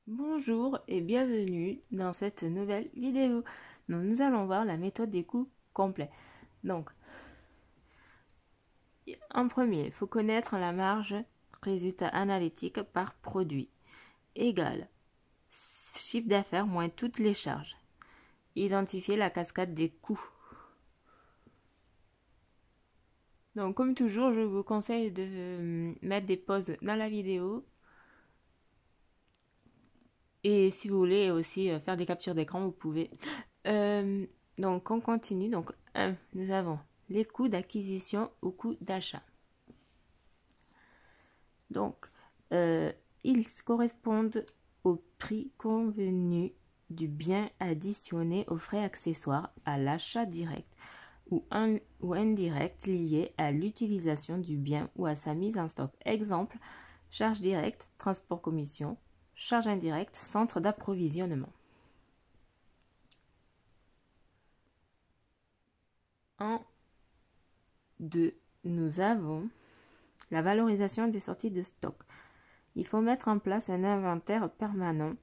Bonjour et bienvenue dans cette nouvelle vidéo. Donc, nous allons voir la méthode des coûts complets. Donc, en premier, il faut connaître la marge résultat analytique par produit égale chiffre d'affaires moins toutes les charges. Identifier la cascade des coûts. Donc, comme toujours, je vous conseille de mettre des pauses dans la vidéo. Et si vous voulez aussi faire des captures d'écran, vous pouvez. Donc, on continue. Donc, 1, nous avons les coûts d'acquisition ou coûts d'achat. Donc, ils correspondent au prix convenu du bien additionné aux frais accessoires à l'achat direct ou indirect lié à l'utilisation du bien ou à sa mise en stock. Exemple, charge directe, transport commission, charge indirecte, centre d'approvisionnement. En 2, nous avons la valorisation des sorties de stock. Il faut mettre en place un inventaire permanent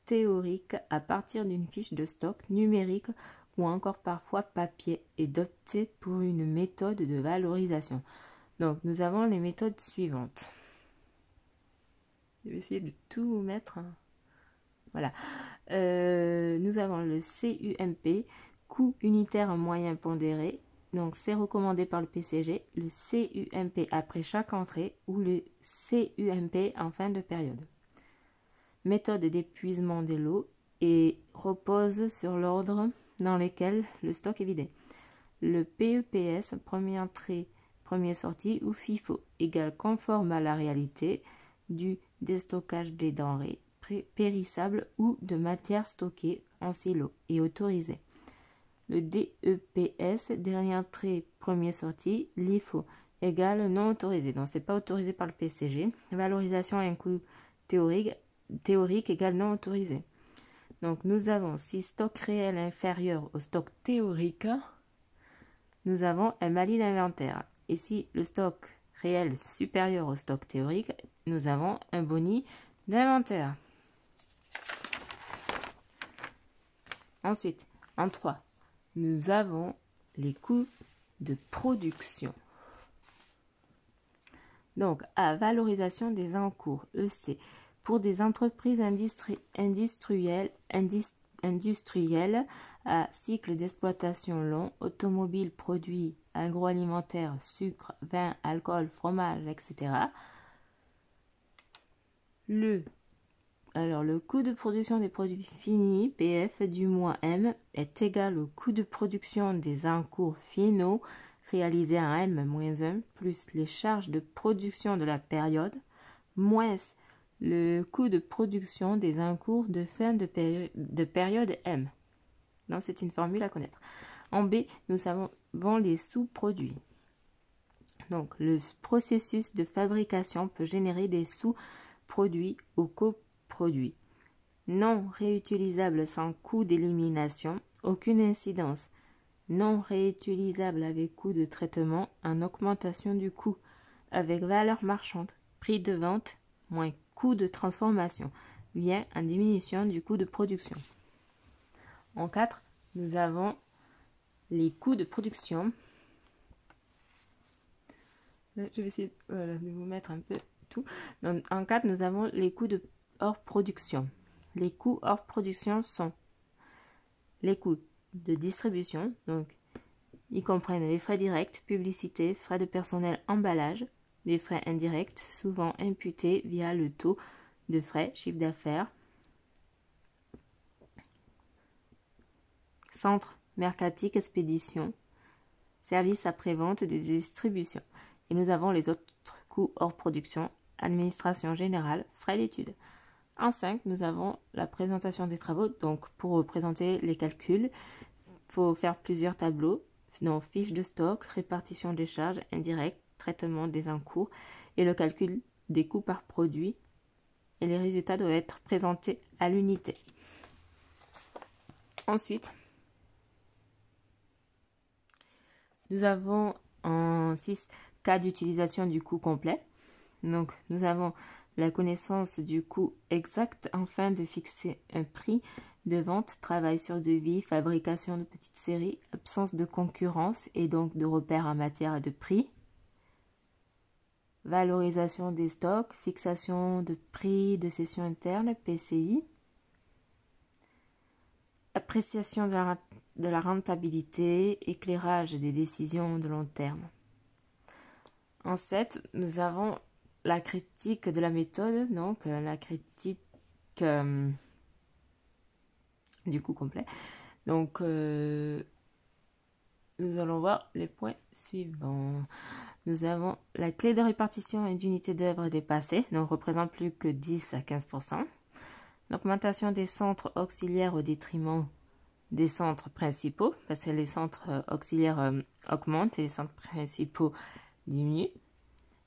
théorique à partir d'une fiche de stock numérique ou encore parfois papier et d'opter pour une méthode de valorisation. Donc nous avons les méthodes suivantes. Je vais essayer de tout mettre. Voilà. Nous avons le CUMP, coût unitaire moyen pondéré. Donc c'est recommandé par le PCG, le CUMP après chaque entrée ou le CUMP en fin de période. Méthode d'épuisement des lots et repose sur l'ordre dans lequel le stock est vidé. Le PEPS, première entrée, première sortie ou FIFO, égale conforme à la réalité du déstockage des denrées périssables ou de matières stockées en silo et autorisé. Le DEPS, dernière entrée, première sortie, LIFO, égale non autorisé. Donc, ce n'est pas autorisé par le PCG. Valorisation à un coût théorique égale non autorisé. Donc, nous avons, si stock réel inférieur au stock théorique, nous avons un mali d'inventaire. Et si le stock réel supérieur au stock théorique, nous avons un boni d'inventaire. Ensuite, en 3, nous avons les coûts de production. Donc, à valorisation des encours, EC, pour des entreprises industrielles à cycle d'exploitation long, automobiles, produits agroalimentaires, sucre, vin, alcool, fromage, etc. Le coût de production des produits finis, PF du moins M, est égal au coût de production des encours finaux réalisés à M-1 plus les charges de production de la période, moins le coût de production des encours de fin de période M. Donc, c'est une formule à connaître. En B, nous avons les sous-produits. Donc, le processus de fabrication peut générer des sous-produits ou coproduits. Non réutilisable sans coût d'élimination, aucune incidence. Non réutilisable avec coût de traitement, en augmentation du coût, avec valeur marchande, prix de vente, moins coût de transformation, vient en diminution du coût de production. En 4, nous avons les coûts de production. Je vais essayer de vous mettre un peu tout. Donc, en 4, nous avons les coûts de hors production. Les coûts hors production sont les coûts de distribution, donc ils comprennent les frais directs, publicité, frais de personnel, emballage, les frais indirects, souvent imputés via le taux de frais, chiffre d'affaires, centre mercatique, expédition, service après-vente de distribution. Et nous avons les autres coûts hors production, administration générale, frais d'études. En 5, nous avons la présentation des travaux. Donc, pour présenter les calculs, il faut faire plusieurs tableaux. Donc, fiche de stock, répartition des charges indirectes, traitement des encours et le calcul des coûts par produit. Et les résultats doivent être présentés à l'unité. Ensuite, nous avons en 6 cas d'utilisation du coût complet. Donc, nous avons la connaissance du coût exact afin de fixer un prix de vente, travail sur devis, fabrication de petites séries, absence de concurrence et donc de repères en matière de prix, valorisation des stocks, fixation de prix de cession interne, PCI, appréciation de la rentabilité, éclairage des décisions de long terme. En 7, nous avons la critique de la méthode, donc la critique du coût complet. Donc, nous allons voir les points suivants. Nous avons la clé de répartition et d'unité d'œuvre dépassée, donc représente plus que 10 à 15%. L'augmentation des centres auxiliaires au détriment des centres principaux, parce que les centres auxiliaires augmentent et les centres principaux diminuent.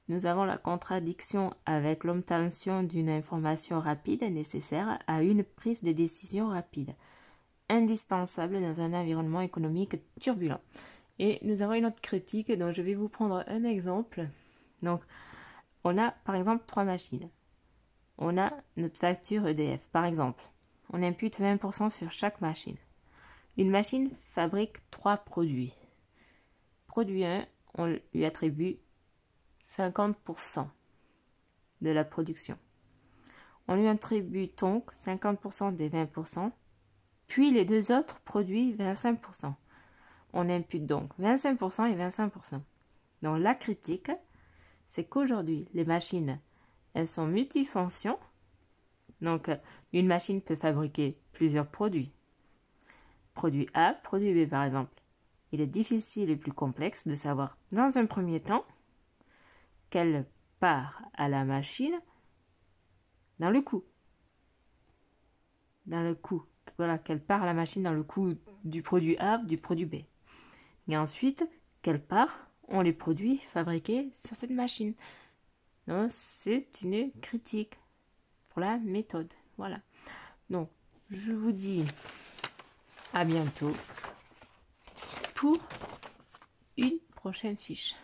Nous avons la contradiction avec l'obtention d'une information rapide nécessaire à une prise de décision rapide, indispensable dans un environnement économique turbulent. Et nous avons une autre critique, donc je vais vous prendre un exemple. Donc, on a par exemple 3 machines. On a notre facture EDF, par exemple. On impute 20% sur chaque machine. Une machine fabrique 3 produits. Produit 1, on lui attribue 50% de la production. On lui attribue donc 50% des 20%, puis les 2 autres produits 25%. On impute donc 25% et 25%. Donc la critique, c'est qu'aujourd'hui, les machines, elles sont multifonctions. Donc une machine peut fabriquer plusieurs produits. Produit A, produit B par exemple. Il est difficile et plus complexe de savoir dans un premier temps quelle part à la machine dans le coût. Voilà, quelle part à la machine dans le coût du produit A, du produit B. Et ensuite, quelle part ont les produits fabriqués sur cette machine. Donc, c'est une critique pour la méthode. Voilà. Donc, je vous dis à bientôt pour une prochaine fiche.